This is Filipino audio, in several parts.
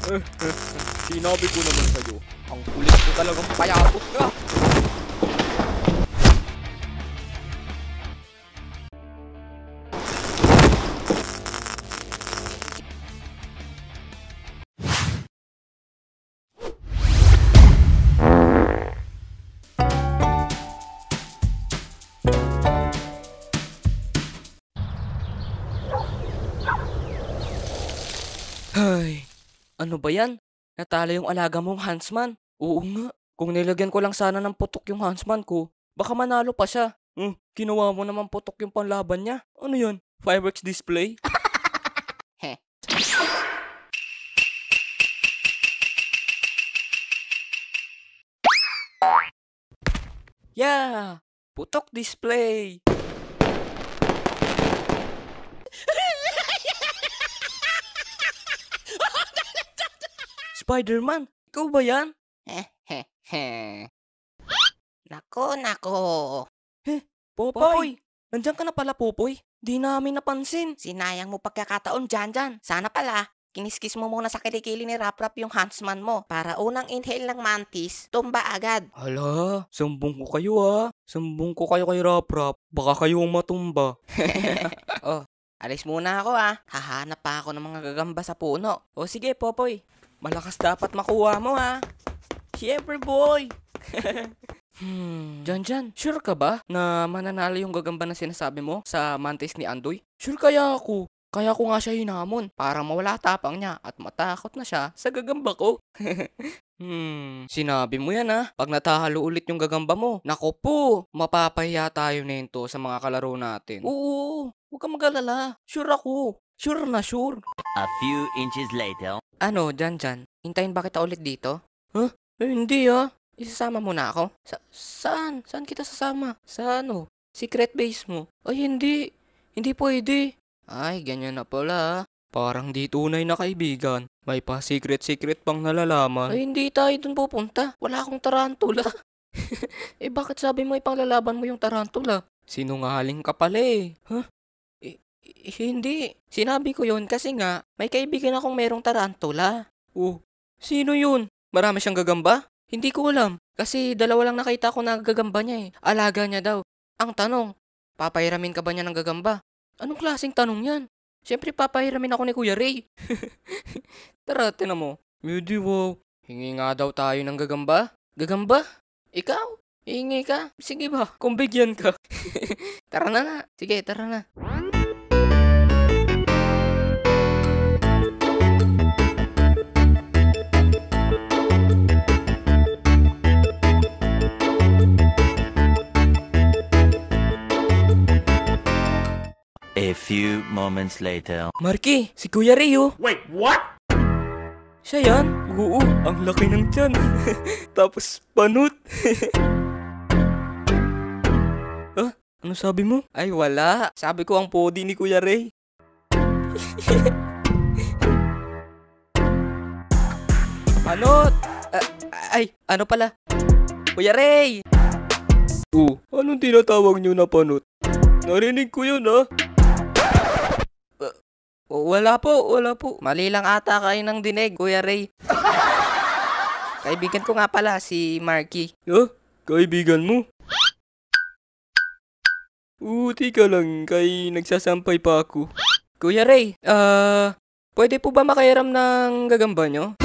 Sinabi ko naman sa'yo, ang kulit ko talagang payapot ka. Ay, ano ba yan? Natalo yung alaga mong Huntsman. Oo nga, kung nilagyan ko lang sana ng putok yung Huntsman ko, baka manalo pa siya. Ginawa mo naman putok yung panlaban niya. Ano yan? Fireworks display? Heh. Yeah! Putok display! Spider-Man, ikaw ba yan? Nako. Popoy! Nandiyan ka na pala, Popoy. Di namin napansin. Sinayang mo pagkakataon dyan. Sana pala, kiniskis mo muna sa kilikili ni Raprap yung Huntsman mo para unang inhale ng mantis, tumba agad. Hala, sumbong ko kayo Sumbong ko kayo kay Raprap. Baka kayo ang matumba. Oh, alis muna ako Hahanap pa ako ng mga gagamba sa puno. O sige, Popoy. Malakas dapat makuha mo Siyempre, boy. Jan, sure ka ba na mananalo yung gagamba na sinasabi mo sa mantis ni Andoy? Sure kaya ako. Kaya ko nga siya hinamon para mawala tapang niya at matakot na siya sa gagamba ko. Sinabi mo yan Pag natahalo ulit yung gagamba mo, nako po, mapapahiya tayo nito sa mga kalaro natin. Oo, huwag kang mag-alala. Sure ako. Sure na sure. A few inches later. Ano, Jan? Hintayin ba kita ulit dito? Hindi Isasama mo na ako? Saan? Saan kita sasama? Sa ano? Secret base mo? Ay, hindi. Hindi pwede. Ay, ganyan na pala Parang di tunay na kaibigan. May pa secret pang nalalaman. Ay, hindi tayo dun pupunta. Wala akong tarantula. Bakit sabi mo ipanglalaban mo yung tarantula? Sinungaling ka pala Hindi. Sinabi ko yun kasi nga, may kaibigan akong merong tarantula. Oh, sino yun? Marami siyang gagamba? Hindi ko alam. Kasi dalawa lang nakita ko na gagamba niya Alaga niya daw. Ang tanong, papahiramin ka ba niya ng gagamba? Anong klaseng tanong yan? Siyempre papahiramin ako ni Kuya Ray. Tara, tinan mo. Medi wow. Hingi nga daw tayo ng gagamba. Gagamba? Ikaw? Hingi ka? Sige ba, kung bigyan ka. Tara na. Sige, tara na. A few moments later. Marky, si Kuya Ray Wait, what? Siya yan? Oo, ang laki ng tiyan. Tapos panot. Ano sabi mo? Ay wala. Sabi ko ang podi ni Kuya Ray. Panot! Ano pala? Kuya Ray! Anong tinatawag niyo na panot? Narinig ko yun Wala po. Mali lang ata kayo ng dinig, Kuya Ray. Kaibigan ko nga pala, si Marky. Kaibigan mo? Tika lang, nagsasampay pa ako. Kuya Ray, pwede po ba makairam ng gagamba nyo?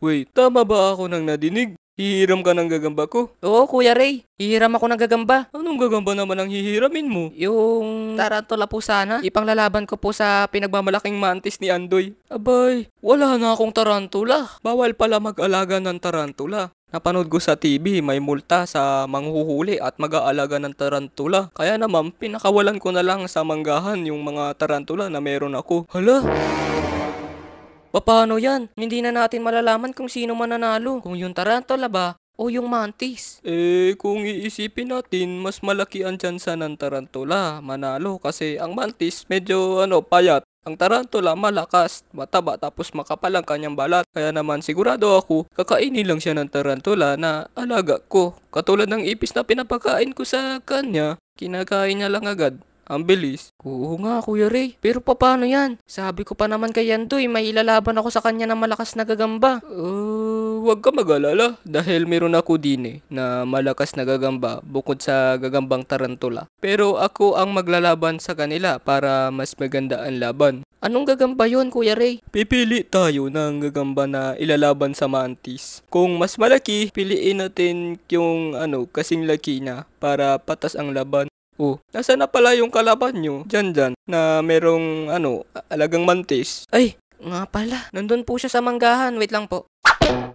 Wait, tama ba ako nang nadinig? Hihiram ka ng gagamba ko? Oo, Kuya Ray. Hihiram ako ng gagamba. Anong gagamba naman ang hihiramin mo? Yung tarantula po sana. Ipanglalaban ko po sa pinagmamalaking mantis ni Andoy. Abay, wala na akong tarantula. Bawal pala mag-alaga ng tarantula. Napanood ko sa TV, may multa sa manghuhuli at mag-aalaga ng tarantula. Kaya naman, pinakawalan ko na lang sa manggahan yung mga tarantula na meron ako. Hala! Paano yan? Hindi na natin malalaman kung sino mananalo. Kung yung tarantula ba o yung mantis. Kung iisipin natin, mas malaki ang tsansa ng tarantula manalo kasi ang mantis medyo payat. Ang tarantula malakas, mataba tapos makapal ang kanyang balat. Kaya naman sigurado ako, kakainin lang siya ng tarantula na alaga ko. Katulad ng ipis na pinapakain ko sa kanya, kinakain niya lang agad. Ang bilis. Oo nga, Kuya Ray. Pero paano yan? Sabi ko pa naman kay Yandoy, may ilalaban ako sa kanya ng malakas na gagamba. Huwag ka mag-alala. Dahil meron ako din na malakas na gagamba bukod sa gagambang tarantula. Pero ako ang maglalaban sa kanila para mas maganda ang laban. Anong gagamba yon, Kuya Ray? Pipili tayo ng gagamba na ilalaban sa mantis. Kung mas malaki, piliin natin yung kasing laki niya para patas ang laban. Oh, nasa na pala yung kalaban nyo? Dyan, na merong, alagang mantis. Ay, nga pala. Nandun po siya sa manggahan. Wait lang po.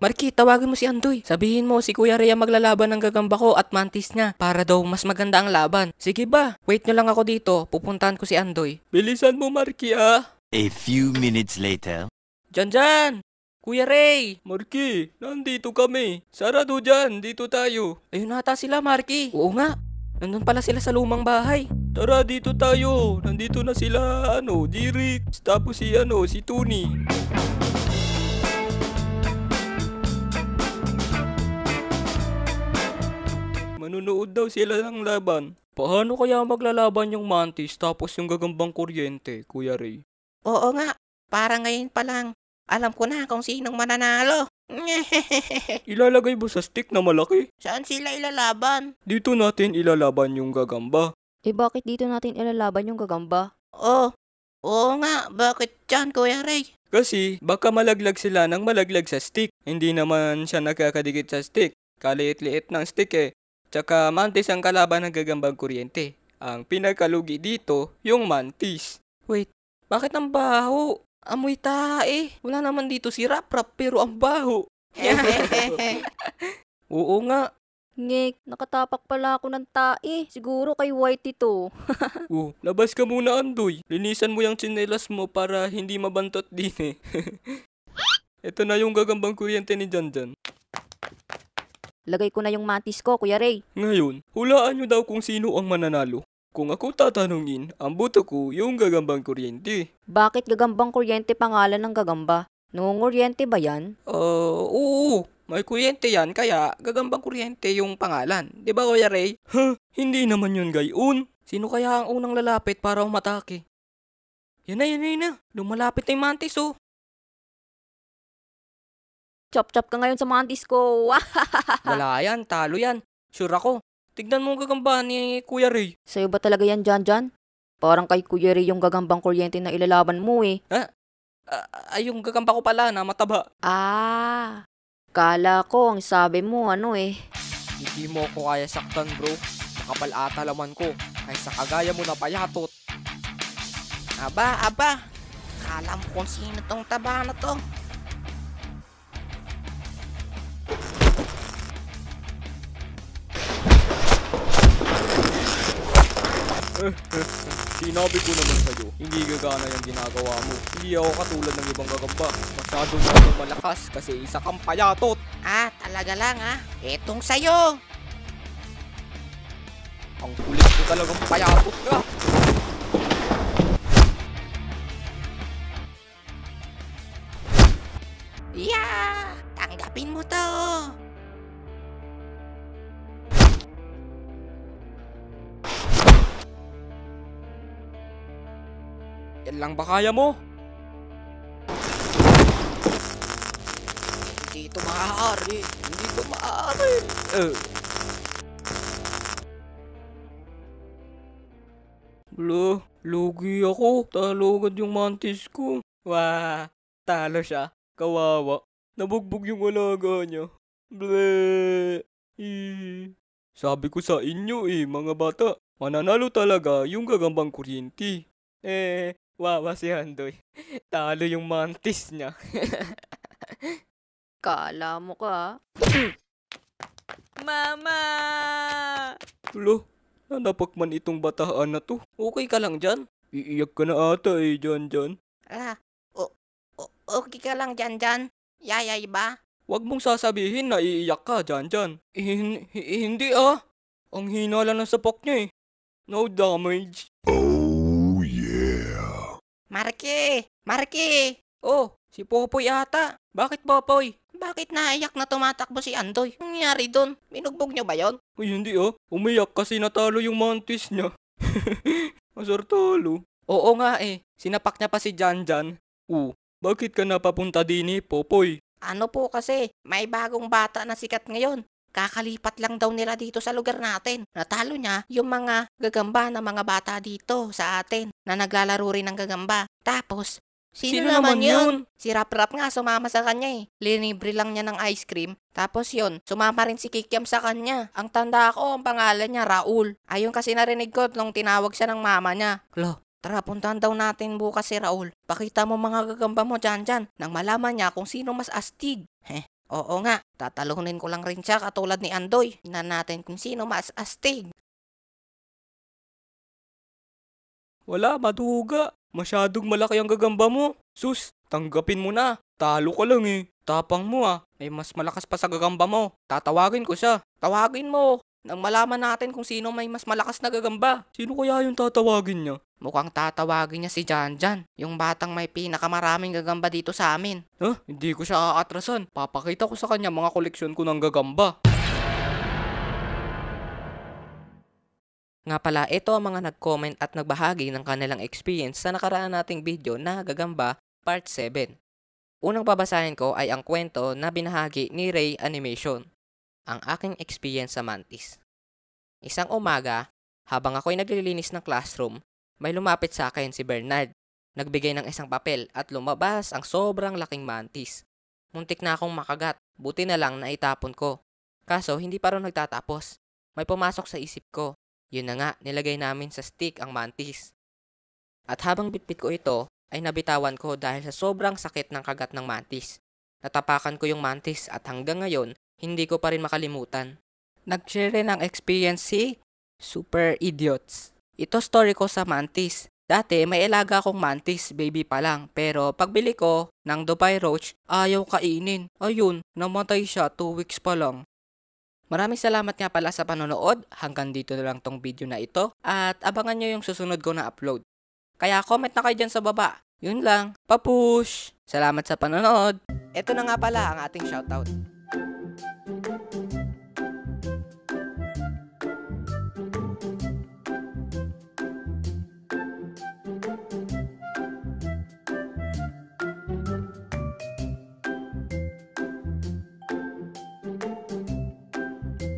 Marky, tawagin mo si Andoy. Sabihin mo, si Kuya Ray ang maglalaban ng gagamba ko at mantis niya para daw mas maganda ang laban. Sige ba? Wait nyo lang ako dito. Pupuntahan ko si Andoy. Bilisan mo, Marky, ah. A few minutes later. Dyan! Kuya Ray! Marky, nandito kami. Sarado dyan, dito tayo. Ayun nata sila, Marky. Oo nga. Nandun pala sila sa lumang bahay. Tara, dito tayo. Nandito na sila, Jirik. Tapos si Tony. Manunood daw sila ng laban. Paano kaya maglalaban yung mantis tapos yung gagambang kuryente, Kuya Ray? Oo nga, para ngayon pa lang. Alam ko na kung sinong mananalo. Ilalagay mo sa stick na malaki. Saan sila ilalaban? Dito natin ilalaban yung gagamba. Bakit dito natin ilalaban yung gagamba? Oo nga, bakit dyan, Kuya Ray? Kasi baka malaglag sila ng malaglag sa stick. Hindi naman siya nakakadikit sa stick. Kaliit-liit ng stick eh. Tsaka mantis ang kalaban ng gagambang kuryente. Ang pinakalugi dito, yung mantis. Wait, bakit ang baho? Amoy tae. Wala naman dito si Rap-Rap pero ang baho. Oo nga. Ngek, nakatapak pala ako ng tae. Siguro kay White ito. Labas ka muna, Andoy. Linisan mo yung tsinelas mo para hindi mabantot din eh. Ito na yung gagambang kuryente ni Janjan. Lagay ko na yung mantis ko, Kuya Ray. Ngayon, hulaan nyo daw kung sino ang mananalo. Kung ako tatanungin, ang boto ko yung gagambang kuryente. Bakit gagambang kuryente pangalan ng gagamba? Nangunguryente ba yan? Oo. May kuryente yan, kaya gagambang kuryente yung pangalan. Di ba, Kuya Ray? Hindi naman yun gayon. Sino kaya ang unang lalapit para umatake? Yan na. Lumalapit na yung mantis, oh. Chop-chop ka ngayon sa mantis ko. Wala yan, talo yan. Sure ako. Tignan mo ang gagamba ni Kuya Ray. Sa'yo ba talaga yan, Janjan? Parang kay Kuya Ray yung gagambang kuryente na ilalaban mo eh. Ay, yung gagamba ko pala na mataba. Kala ko ang sabi mo Hindi mo ko kaya saktan, bro. Makapal ata laman ko. Ay sa kagaya mo na payatot. Aba. Kala mo kung sino tong taba na to. Sinabi ko naman sa'yo, hindi gagana yung ginagawa mo. Hindi ako katulad ng ibang gagamba. Masyado na akong malakas kasi isa kang payatot. Talaga lang Etong sayo. Ang kulit ko talagang payatot ka. Tanggapin mo to. Yan lang ba kaya mo? Hindi ito maaari. Lugi ako. Talo agad yung mantis ko. Wah, talo siya. Kawawa. Nabugbog yung alaga niya. Bleh. Sabi ko sa inyo mga bata. Mananalo talaga yung gagambang kuryente. Wawa si Andoy. Talo yung mantis niya. Kala mo ka. Mama! Nanapak man itong bataan na to. Okay ka lang dyan? Iiyak ka na ata Jan. Okay ka lang dyan. Yayay ba? Huwag mong sasabihin na iiyak ka Jan. Hindi Ang hina lang ng sapak niya No damage. Marky! Oh, si Popoy ata. Bakit Popoy? Bakit naiyak na tumatakbo si Andoy? Anong nangyari doon? Binugbog niyo ba yon? Uy, hindi Umiyak kasi natalo yung mantis niya. Masartalo. Oo nga eh. Sinapak niya pa si Janjan. Bakit ka napapunta din Popoy? Ano po kasi, may bagong bata na sikat ngayon. Kakalipat lang daw nila dito sa lugar natin. Natalo niya yung mga gagamba na mga bata dito sa atin na naglalaro rin ng gagamba. Tapos, sino naman yun? Si Rap nga sumama sa kanya eh. Linibre lang niya ng ice cream. Tapos yun, sumama rin si Kikiam sa kanya. Ang tanda ko, ang pangalan niya Raul. Ayun kasi narinig ko nung tinawag siya ng mama niya. Tara, puntahan daw natin bukas si Raul. Pakita mo mga gagamba mo dyan nang malaman niya kung sino mas astig. Oo nga, tatalunin ko lang rin siya katulad ni Andoy. Tingnan natin kung sino mas astig. Wala, maduga. Masyadong malaki ang gagamba mo. Sus, tanggapin mo na. Talo ka lang eh. Tapang mo ah. May mas malakas pa sa gagamba mo. Tatawagin ko siya. Tawagin mo. Nang malaman natin kung sino may mas malakas na gagamba. Sino kaya yung tatawagin niya? Mukhang tatawagin niya si Janjan, yung batang may pinakamaraming gagamba dito sa amin. Hindi ko siya aatrasan. Papakita ko sa kanya mga koleksyon ko ng gagamba. Nga pala, ito ang mga nag-comment at nagbahagi ng kanilang experience sa nakaraan nating video na Gagamba Part 7. Unang babasahin ko ay ang kwento na binahagi ni Ray Animation, ang aking experience sa Mantis. Isang umaga, habang ako'y naglilinis ng classroom, may lumapit sa akin si Bernard. Nagbigay ng isang papel at lumabas ang sobrang laking mantis. Muntik na akong makagat, buti na lang na itapon ko. Kaso hindi pa rin nagtatapos. May pumasok sa isip ko. Yun na nga, nilagay namin sa stick ang mantis. At habang bitbit ko ito, ay nabitawan ko dahil sa sobrang sakit ng kagat ng mantis. Natapakan ko yung mantis at hanggang ngayon, hindi ko pa rin makalimutan. Nag-share rin ng experience si Super Idiots. Ito story ko sa mantis. Dati may alaga akong mantis, baby pa lang. Pero pagbili ko ng Dubai Roach, ayaw kainin. Ayun, namatay siya 2 weeks pa lang. Maraming salamat nga pala sa panonood. Hanggang dito na lang tong video na ito. At abangan nyo yung susunod ko na upload. Kaya comment na kayo dyan sa baba. Yun lang. Papush! Salamat sa panonood. Ito na nga pala ang ating shoutout.